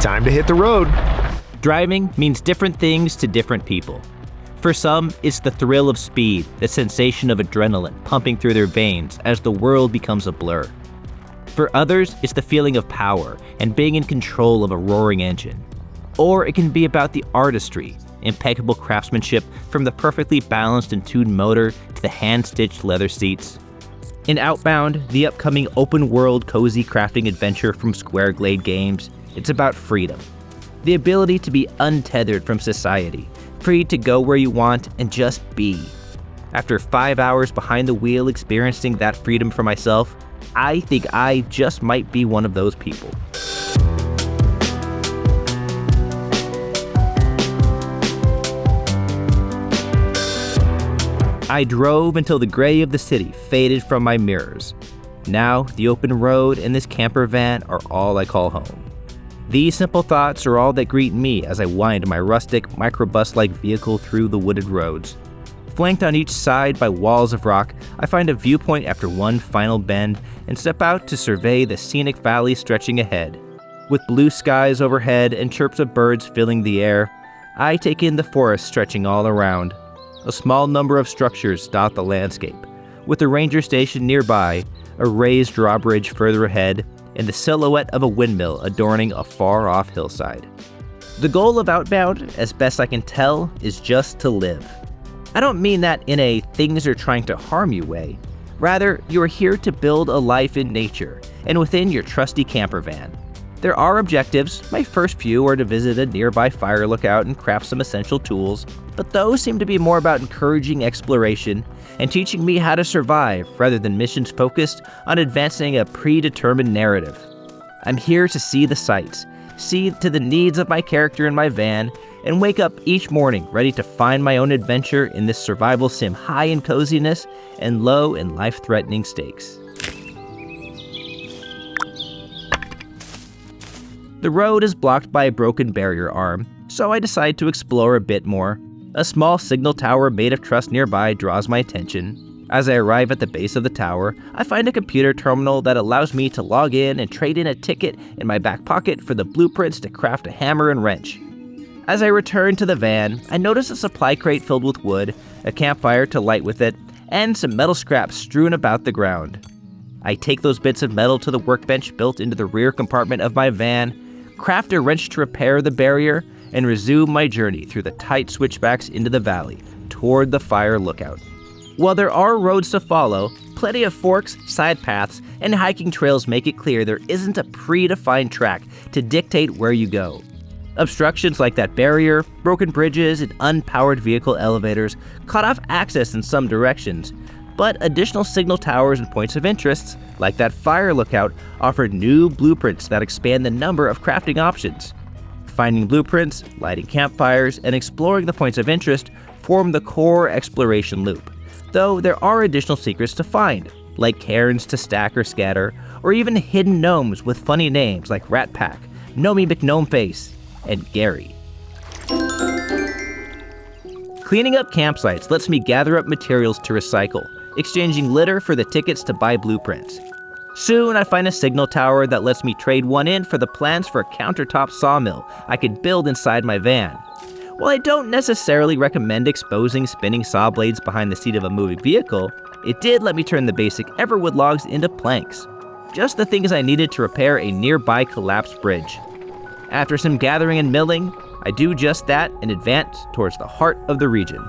Time to hit the road. Driving means different things to different people. For some, it's the thrill of speed, the sensation of adrenaline pumping through their veins as the world becomes a blur. For others, it's the feeling of power and being in control of a roaring engine. Or it can be about the artistry, impeccable craftsmanship from the perfectly balanced and tuned motor to the hand-stitched leather seats. In Outbound, the upcoming open-world cozy crafting adventure from Square Glade Games, it's about freedom. The ability to be untethered from society, free to go where you want and just be. After 5 hours behind the wheel experiencing that freedom for myself, I think I just might be one of those people. I drove until the gray of the city faded from my mirrors. Now, the open road and this camper van are all I call home. These simple thoughts are all that greet me as I wind my rustic, microbus-like vehicle through the wooded roads. Flanked on each side by walls of rock, I find a viewpoint after one final bend and step out to survey the scenic valley stretching ahead. With blue skies overhead and chirps of birds filling the air, I take in the forest stretching all around. A small number of structures dot the landscape, with a ranger station nearby, a raised drawbridge further ahead, and the silhouette of a windmill adorning a far-off hillside. The goal of Outbound, as best I can tell, is just to live. I don't mean that in a things are trying to harm you way. Rather, you are here to build a life in nature, and within your trusty camper van. There are objectives. My first few are to visit a nearby fire lookout and craft some essential tools, but those seem to be more about encouraging exploration and teaching me how to survive rather than missions focused on advancing a predetermined narrative. I'm here to see the sights, see to the needs of my character in my van, and wake up each morning ready to find my own adventure in this survival sim high in coziness and low in life-threatening stakes. The road is blocked by a broken barrier arm, so I decide to explore a bit more. A small signal tower made of truss nearby draws my attention. As I arrive at the base of the tower, I find a computer terminal that allows me to log in and trade in a ticket in my back pocket for the blueprints to craft a hammer and wrench. As I return to the van, I notice a supply crate filled with wood, a campfire to light with it, and some metal scraps strewn about the ground. I take those bits of metal to the workbench built into the rear compartment of my van, craft a wrench to repair the barrier, and resume my journey through the tight switchbacks into the valley, toward the fire lookout. While there are roads to follow, plenty of forks, side paths, and hiking trails make it clear there isn't a predefined track to dictate where you go. Obstructions like that barrier, broken bridges, and unpowered vehicle elevators cut off access in some directions, but additional signal towers and points of interest, like that fire lookout, offer new blueprints that expand the number of crafting options. Finding blueprints, lighting campfires, and exploring the points of interest form the core exploration loop, though there are additional secrets to find, like cairns to stack or scatter, or even hidden gnomes with funny names like Rat Pack, Nomi McGnomeface, and Gary. Cleaning up campsites lets me gather up materials to recycle, exchanging litter for the tickets to buy blueprints. Soon I find a signal tower that lets me trade one in for the plans for a countertop sawmill I could build inside my van. While I don't necessarily recommend exposing spinning saw blades behind the seat of a moving vehicle, it did let me turn the basic Everwood logs into planks. Just the things I needed to repair a nearby collapsed bridge. After some gathering and milling, I do just that and advance towards the heart of the region.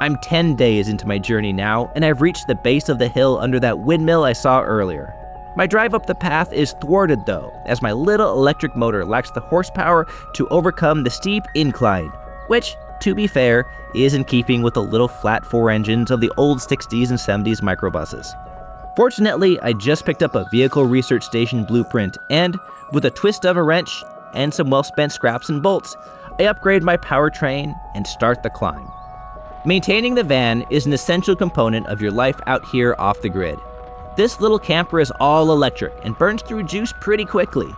I'm 10 days into my journey now, and I've reached the base of the hill under that windmill I saw earlier. My drive up the path is thwarted though, as my little electric motor lacks the horsepower to overcome the steep incline, which, to be fair, is in keeping with the little flat four engines of the old 60s and 70s microbuses. Fortunately, I just picked up a vehicle research station blueprint and, with a twist of a wrench and some well-spent scraps and bolts, I upgrade my powertrain and start the climb. Maintaining the van is an essential component of your life out here off the grid. This little camper is all electric and burns through juice pretty quickly.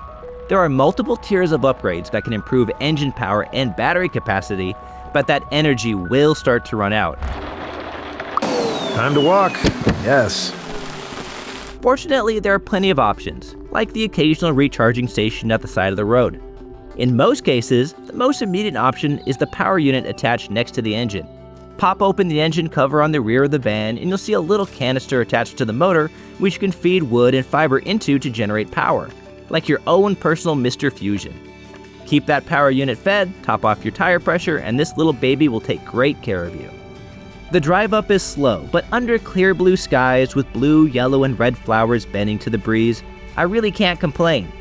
There are multiple tiers of upgrades that can improve engine power and battery capacity, but that energy will start to run out. Time to walk. Yes. Fortunately, there are plenty of options, like the occasional recharging station at the side of the road. In most cases, the most immediate option is the power unit attached next to the engine. Pop open the engine cover on the rear of the van and you'll see a little canister attached to the motor which you can feed wood and fiber into to generate power, like your own personal Mr. Fusion. Keep that power unit fed, top off your tire pressure, and this little baby will take great care of you. The drive up is slow, but under clear blue skies with blue, yellow, and red flowers bending to the breeze, I really can't complain.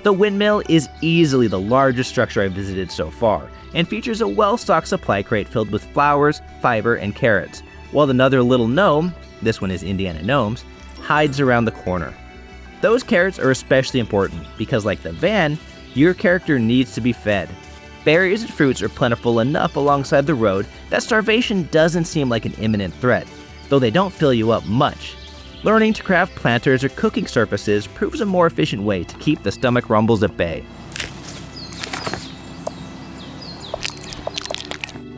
The Windmill is easily the largest structure I've visited so far, and features a well-stocked supply crate filled with flowers, fiber, and carrots, while another little gnome, this one is Indiana Gnomes, hides around the corner. Those carrots are especially important because, like the van, your character needs to be fed. Berries and fruits are plentiful enough alongside the road that starvation doesn't seem like an imminent threat, though they don't fill you up much. Learning to craft planters or cooking surfaces proves a more efficient way to keep the stomach rumbles at bay.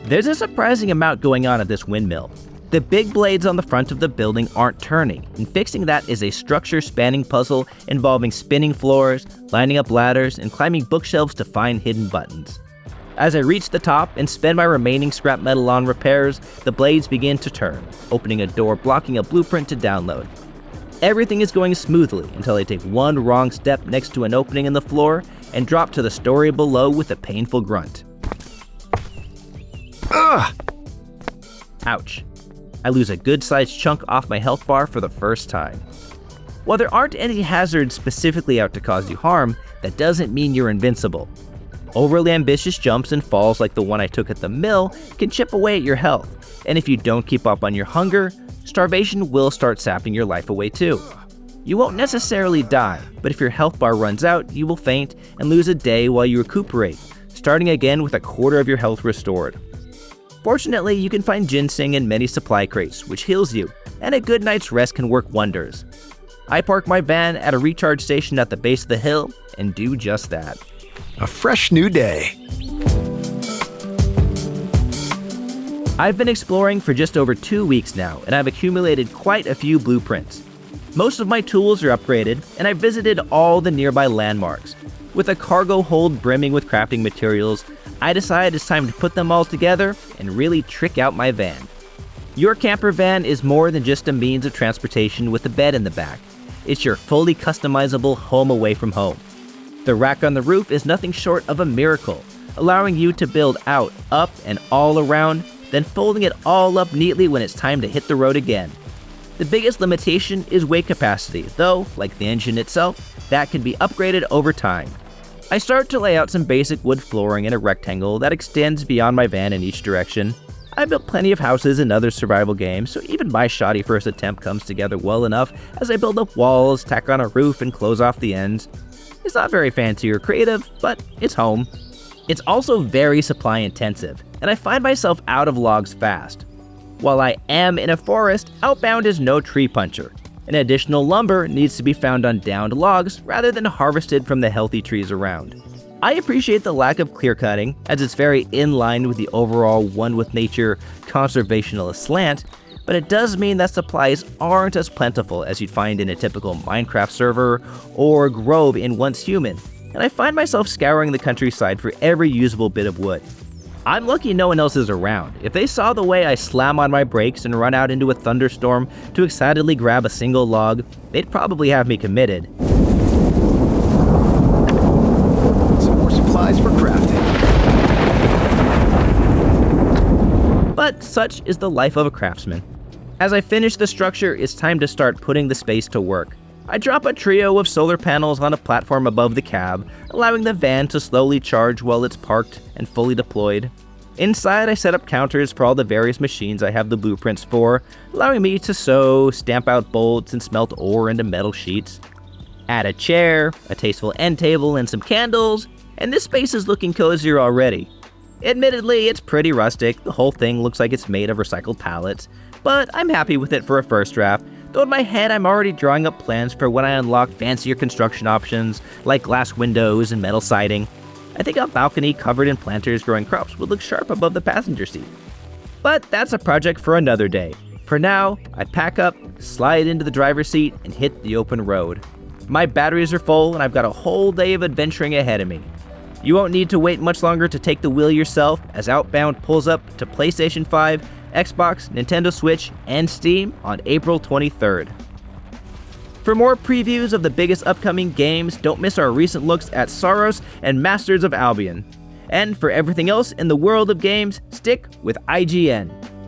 There's a surprising amount going on at this windmill. The big blades on the front of the building aren't turning, and fixing that is a structure-spanning puzzle involving spinning floors, lining up ladders, and climbing bookshelves to find hidden buttons. As I reach the top and spend my remaining scrap metal on repairs, the blades begin to turn, opening a door blocking a blueprint to download. Everything is going smoothly until I take one wrong step next to an opening in the floor and drop to the story below with a painful grunt. Ugh! Ouch. I lose a good-sized chunk off my health bar for the first time. While there aren't any hazards specifically out to cause you harm, that doesn't mean you're invincible. Overly ambitious jumps and falls like the one I took at the mill can chip away at your health, and if you don't keep up on your hunger, starvation will start sapping your life away too. You won't necessarily die, but if your health bar runs out, you will faint and lose a day while you recuperate, starting again with a quarter of your health restored. Fortunately, you can find ginseng in many supply crates, which heals you, and a good night's rest can work wonders. I park my van at a recharge station at the base of the hill and do just that. A fresh new day. I've been exploring for just over 2 weeks now, and I've accumulated quite a few blueprints. Most of my tools are upgraded, and I've visited all the nearby landmarks. With a cargo hold brimming with crafting materials, I decided it's time to put them all together and really trick out my van. Your camper van is more than just a means of transportation with a bed in the back. It's your fully customizable home away from home. The rack on the roof is nothing short of a miracle, allowing you to build out, up, and all around, then folding it all up neatly when it's time to hit the road again. The biggest limitation is weight capacity, though, like the engine itself, that can be upgraded over time. I start to lay out some basic wood flooring in a rectangle that extends beyond my van in each direction. I built plenty of houses in other survival games, so even my shoddy first attempt comes together well enough as I build up walls, tack on a roof, and close off the ends. It's not very fancy or creative, but it's home. It's also very supply intensive, and I find myself out of logs fast. While I am in a forest, Outbound is no tree puncher, and additional lumber needs to be found on downed logs rather than harvested from the healthy trees around. I appreciate the lack of clear cutting, as it's very in line with the overall one with nature conservationalist slant, but it does mean that supplies aren't as plentiful as you'd find in a typical Minecraft server or grove in Once Human, and I find myself scouring the countryside for every usable bit of wood. I'm lucky no one else is around. If they saw the way I slam on my brakes and run out into a thunderstorm to excitedly grab a single log, they'd probably have me committed. Some more supplies for crafting. But such is the life of a craftsman. As I finish the structure, it's time to start putting the space to work. I drop a trio of solar panels on a platform above the cab, allowing the van to slowly charge while it's parked and fully deployed. Inside, I set up counters for all the various machines I have the blueprints for, allowing me to sew, stamp out bolts, and smelt ore into metal sheets. Add a chair, a tasteful end table, and some candles, and this space is looking cozier already. Admittedly, it's pretty rustic. The whole thing looks like it's made of recycled pallets, but I'm happy with it for a first draft. Though in my head, I'm already drawing up plans for when I unlock fancier construction options, like glass windows and metal siding. I think a balcony covered in planters growing crops would look sharp above the passenger seat. But that's a project for another day. For now, I pack up, slide into the driver's seat, and hit the open road. My batteries are full, and I've got a whole day of adventuring ahead of me. You won't need to wait much longer to take the wheel yourself as Outbound pulls up to PlayStation 5, Xbox, Nintendo Switch, and Steam on April 23rd. For more previews of the biggest upcoming games, don't miss our recent looks at Saros and Masters of Albion. And for everything else in the world of games, stick with IGN.